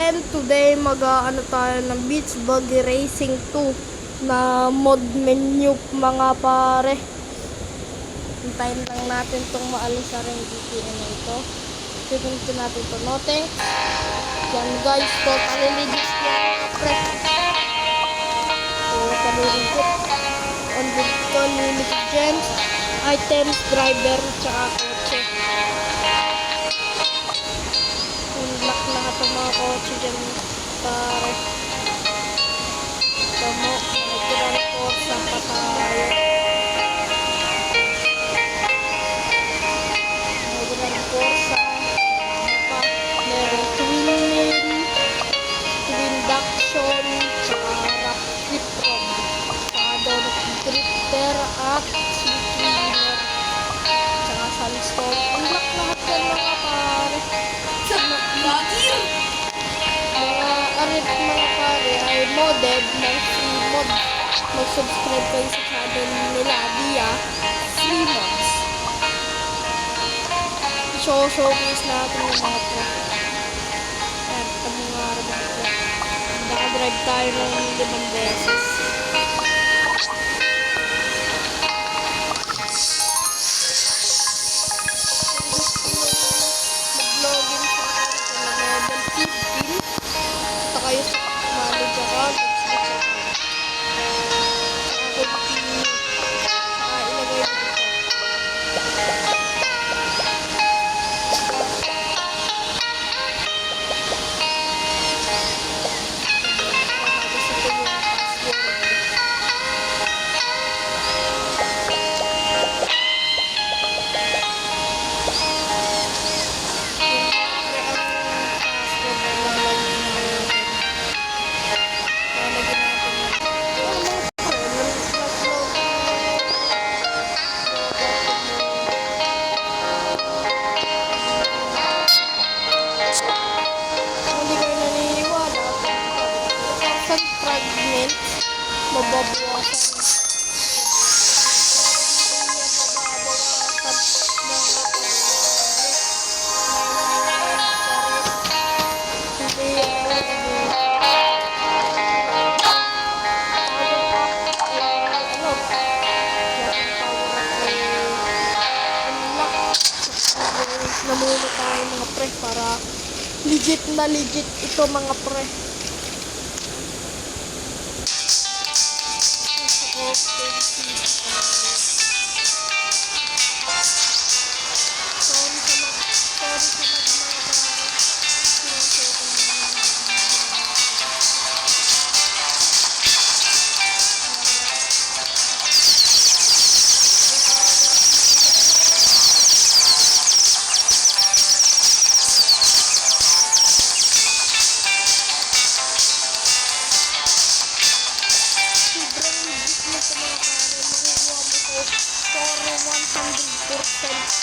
natin. Today mag-ano tayo ng Beach Buggy Racing 2 na mod menu mga pare. Hintayin lang natin itong maalis sa ring DPN na ito. Pipuntin natin ito. No thanks. Yan guys, totally legit yan. Totally legit. On dito, limited gems, items, driver, tsaka kotse. Unlock lahat ng mga kotse dyan pare. Tamo, nagkiran ko sa patayo. Nagkiran ko sa meron twin duction, tsaka rock grip rom, tsaka donut drifter at sweet cleaner, tsaka sunstorm. Unlock lahat yan mga pare. Mga pare ay modded ng free mod. Mag-subscribe kayo sa channel nila via free mods. Showcase natin yung mga pro. Ayan, ito mga rabang pro. Nakadrive tayo ng 5 beses. Mag-login sa level 15. Basta kayo sa manage account at switch account. Continue. Ilagay mo dito. Fragment mababawasan na muna tayo mga pre para legit na legit ito mga pre. Para 100%